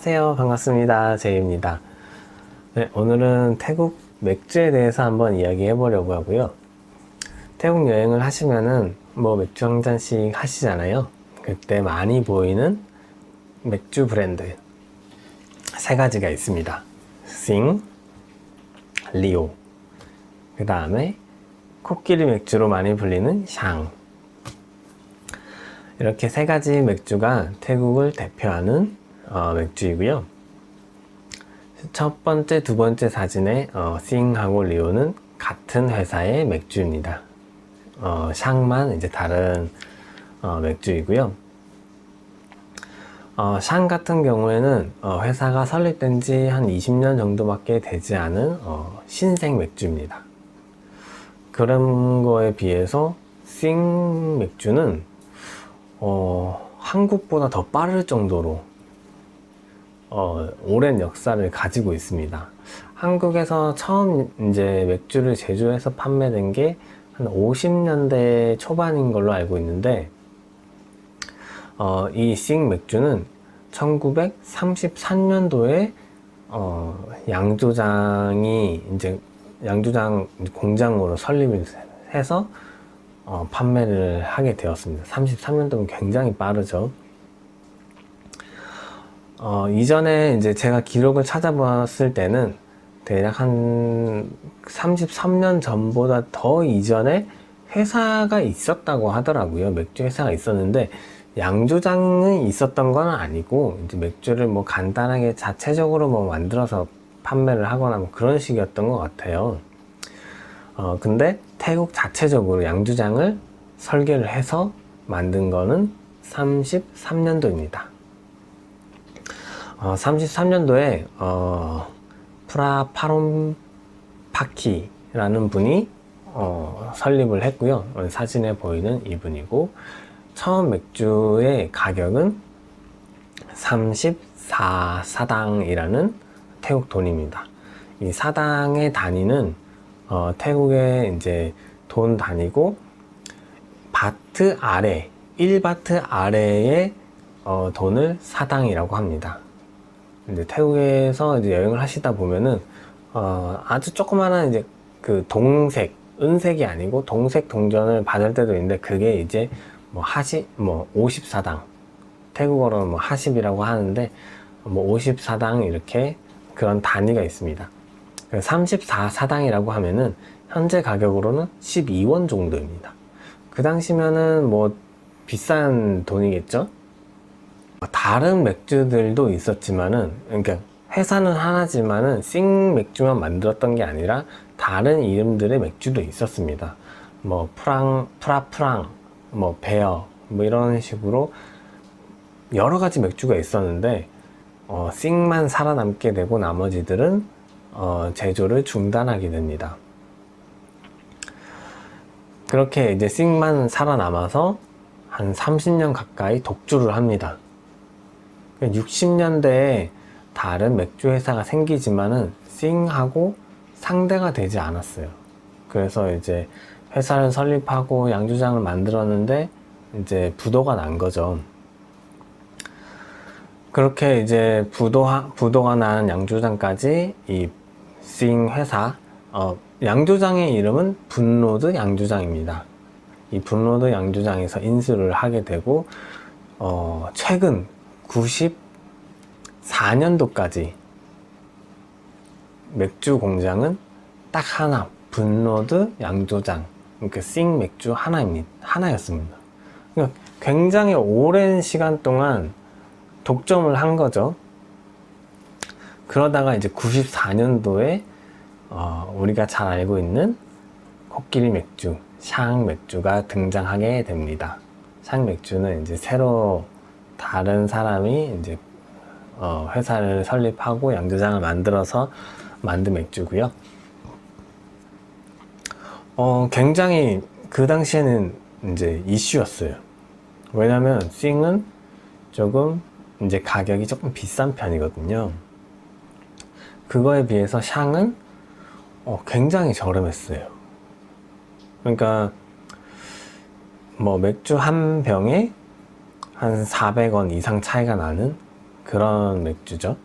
안녕하세요. 반갑습니다. 제이입니다. 네, 오늘은 태국 맥주에 대해서 한번 이야기해 보려고 하고요. 태국 여행을 하시면은 맥주 한 잔씩 하시잖아요. 그때 많이 보이는 맥주 브랜드 세 가지가 있습니다. 싱, 리오, 그 다음에 코끼리 맥주로 많이 불리는 샹. 이렇게 세 가지 맥주가 태국을 대표하는 맥주이고요. 첫 번째, 두 번째 사진에 싱하고 리오는 같은 회사의 맥주입니다. 샹만 이제 다른 맥주이고요. 샹 같은 경우에는 회사가 설립된 지 한 20년 정도밖에 되지 않은 신생 맥주입니다. 그런 거에 비해서 싱 맥주는 한국보다 더 빠를 정도로 오랜 역사를 가지고 있습니다. 한국에서 처음 이제 맥주를 제조해서 판매된 게 한 50년대 초반인 걸로 알고 있는데, 이 싱 맥주는 1933년도에 양조장이 이제 양조장 공장으로 설립을 해서 판매를 하게 되었습니다. 33년도면 굉장히 빠르죠. 이전에 이제 제가 기록을 찾아봤을 때는 대략 한 33년 전보다 더 이전에 회사가 있었다고 하더라고요. 맥주 회사가 있었는데 양조장은 있었던 건 아니고 이제 맥주를 간단하게 자체적으로 만들어서 판매를 하거나 그런 식이었던 것 같아요. 근데 태국 자체적으로 양조장을 설계를 해서 만든 거는 33년도입니다. 33년도에 프라파롬파키라는 분이 설립을 했고요. 사진에 보이는 이분이고, 처음 맥주의 가격은 34사당이라는 태국 돈입니다. 이 사당의 단위는 태국의 이제 돈 단위고, 바트 아래, 1바트 아래의 돈을 사당이라고 합니다. 이제 태국에서 이제 여행을 하시다 보면은 아주 조그마한 이제 그 동색, 은색이 아니고 동색 동전을 받을 때도 있는데, 그게 이제 하십, 50사당, 태국어로는 하십이라고 하는데 50사당 이렇게 그런 단위가 있습니다. 34사당이라고 하면은 현재 가격으로는 12원 정도입니다. 그 당시면은 비싼 돈이겠죠? 다른 맥주들도 있었지만은, 그러니까 회사는 하나지만은 싱 맥주만 만들었던 게 아니라 다른 이름들의 맥주도 있었습니다. 프라프랑, 베어, 이런 식으로 여러 가지 맥주가 있었는데, 싱만 살아남게 되고 나머지들은 제조를 중단하게 됩니다. 그렇게 이제 싱만 살아남아서 한 30년 가까이 독주를 합니다. 60년대에 다른 맥주 회사가 생기지만은 싱하고 상대가 되지 않았어요. 그래서 이제 회사를 설립하고 양조장을 만들었는데 이제 부도가 난 거죠. 그렇게 이제 부도가 난 양조장까지 이 싱 회사, 양조장의 이름은 분로드 양조장입니다. 이 분로드 양조장에서 인수를 하게 되고, 최근 94년도까지 맥주 공장은 딱 하나, 분로드 양조장, 그러니까 싱 맥주 하나였습니다. 그러니까 굉장히 오랜 시간 동안 독점을 한 거죠. 그러다가 이제 94년도에 우리가 잘 알고 있는 코끼리 맥주, 샹 맥주가 등장하게 됩니다. 샹 맥주는 이제 새로 다른 사람이 이제 회사를 설립하고 양조장을 만들어서 만든 맥주고요. 굉장히 그 당시에는 이제 이슈였어요. 왜냐면 싱은 조금 이제 가격이 조금 비싼 편이거든요. 그거에 비해서 샹은 굉장히 저렴했어요. 그러니까 맥주 한 병에 한 400원 이상 차이가 나는 그런 맥주죠.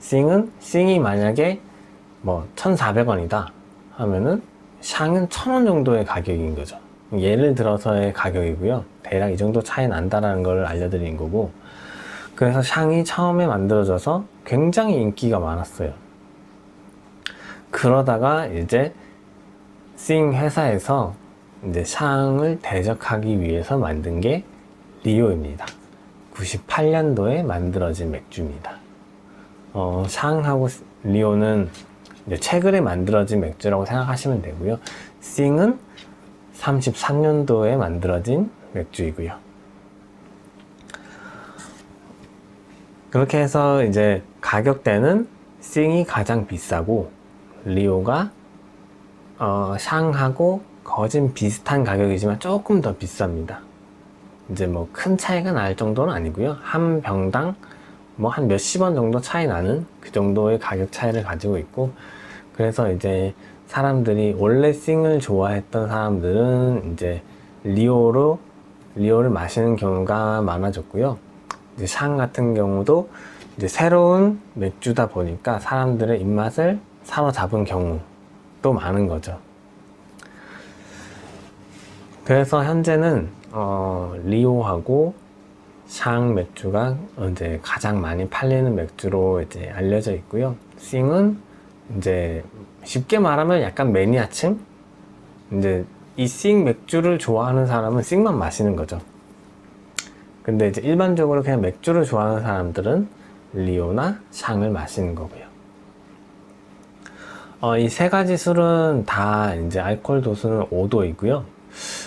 싱이 만약에 뭐 1,400원이다 하면은 샹은 1,000원 정도의 가격인 거죠. 예를 들어서의 가격이고요. 대략 이 정도 차이 난다라는 걸 알려드린 거고, 그래서 샹이 처음에 만들어져서 굉장히 인기가 많았어요. 그러다가 이제 싱 회사에서 이제 샹을 대적하기 위해서 만든 게 리오입니다. 98년도에 만들어진 맥주입니다. 샹하고 리오는 이제 최근에 만들어진 맥주라고 생각하시면 되고요. 싱은 33년도에 만들어진 맥주이고요. 그렇게 해서 이제 가격대는 싱이 가장 비싸고 리오가 샹하고 거진 비슷한 가격이지만 조금 더 비쌉니다. 이제 뭐 큰 차이가 날 정도는 아니고요. 한 병당 뭐 한 몇십 원 정도 차이 나는 그 정도의 가격 차이를 가지고 있고, 그래서 이제 사람들이 원래 싱을 좋아했던 사람들은 이제 리오를 마시는 경우가 많아졌고요. 이제 샹 같은 경우도 이제 새로운 맥주다 보니까 사람들의 입맛을 사로잡은 경우도 많은 거죠. 그래서 현재는 리오하고 샹 맥주가 이제 가장 많이 팔리는 맥주로 이제 알려져 있고요. 싱은 이제 쉽게 말하면 약간 매니아층? 이제 이 싱 맥주를 좋아하는 사람은 싱만 마시는 거죠. 근데 이제 일반적으로 그냥 맥주를 좋아하는 사람들은 리오나 샹을 마시는 거고요. 이 세 가지 술은 다 이제 알코올 도수는 5도이고요.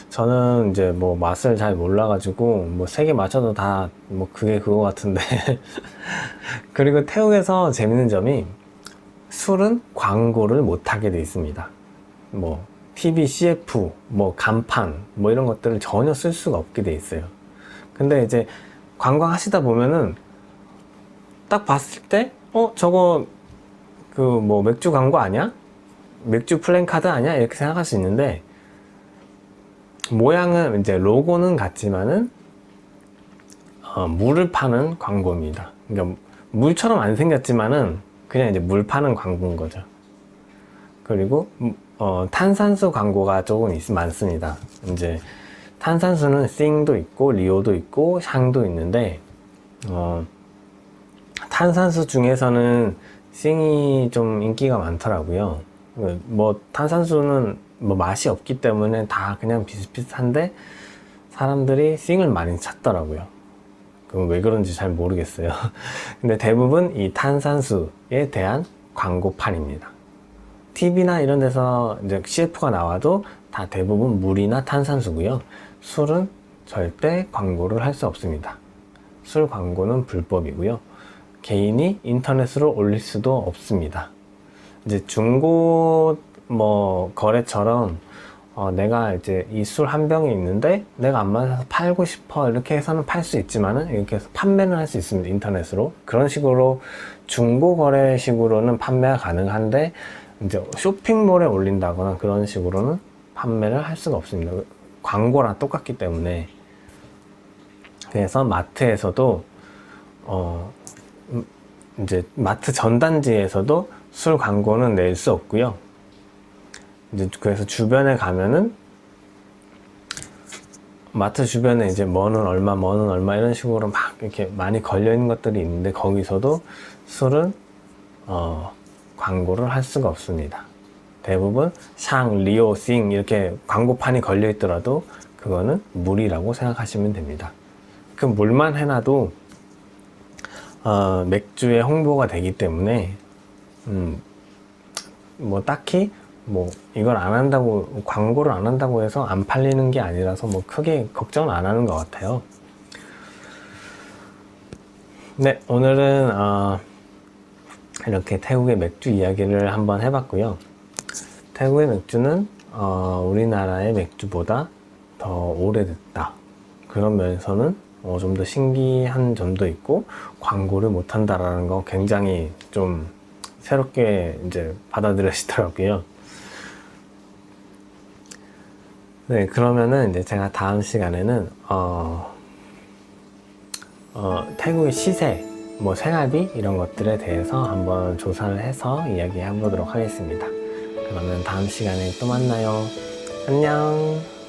저는 이제 뭐 맛을 잘 몰라가지고 뭐 세 개 마셔도 다 뭐 그게 그거 같은데 그리고 태국에서 재밌는 점이 술은 광고를 못하게 돼 있습니다. 뭐 TV, CF, 뭐 간판 뭐 이런 것들을 전혀 쓸 수가 없게 돼 있어요. 근데 이제 관광 하시다 보면은 딱 봤을 때 저거 그 뭐 맥주 광고 아니야? 맥주 플랜카드 아니야? 이렇게 생각할 수 있는데, 모양은 이제 로고는 같지만은 물을 파는 광고입니다. 그러니까 물처럼 안 생겼지만은 그냥 이제 물 파는 광고인 거죠. 그리고 탄산수 광고가 조금 많습니다. 이제 탄산수는 싱도 있고 리오도 있고 샹도 있는데 탄산수 중에서는 싱이 좀 인기가 많더라고요. 뭐 탄산수는 뭐 맛이 없기 때문에 다 그냥 비슷비슷한데 사람들이 싱을 많이 찾더라고요. 그건 왜 그런지 잘 모르겠어요. 근데 대부분 이 탄산수에 대한 광고판입니다. TV나 이런 데서 이제 CF가 나와도 다 대부분 물이나 탄산수고요. 술은 절대 광고를 할 수 없습니다. 술 광고는 불법이고요. 개인이 인터넷으로 올릴 수도 없습니다. 이제 중고 뭐 거래처럼 내가 이제 이 술 한 병이 있는데 내가 안 마셔서 팔고 싶어 이렇게 해서는 팔 수 있지만은 이렇게 해서 판매는 할 수 있습니다. 인터넷으로. 그런 식으로 중고 거래식으로는 판매가 가능한데 이제 쇼핑몰에 올린다거나 그런 식으로는 판매를 할 수가 없습니다. 광고랑 똑같기 때문에. 그래서 마트에서도 이제 마트 전단지에서도 술 광고는 낼 수 없고요. 이제 그래서 주변에 가면은 마트 주변에 이제 뭐는 얼마 이런 식으로 막 이렇게 많이 걸려 있는 것들이 있는데 거기서도 술은 광고를 할 수가 없습니다. 대부분 샹, 리오, 싱 이렇게 광고판이 걸려 있더라도 그거는 물이라고 생각하시면 됩니다. 그 물만 해놔도 맥주의 홍보가 되기 때문에 뭐 딱히 뭐 이걸 안 한다고 광고를 안 한다고 해서 안 팔리는 게 아니라서 뭐 크게 걱정은 안 하는 것 같아요. 네, 오늘은 이렇게 태국의 맥주 이야기를 한번 해봤고요. 태국의 맥주는 우리나라의 맥주보다 더 오래됐다. 그런 면에서는 좀 더 신기한 점도 있고 광고를 못 한다라는 거 굉장히 좀 새롭게 이제 받아들여지더라고요. 네, 그러면은 이제 제가 다음 시간에는 태국의 시세, 뭐 생활비 이런 것들에 대해서 한번 조사를 해서 이야기해 보도록 하겠습니다. 그러면 다음 시간에 또 만나요. 안녕.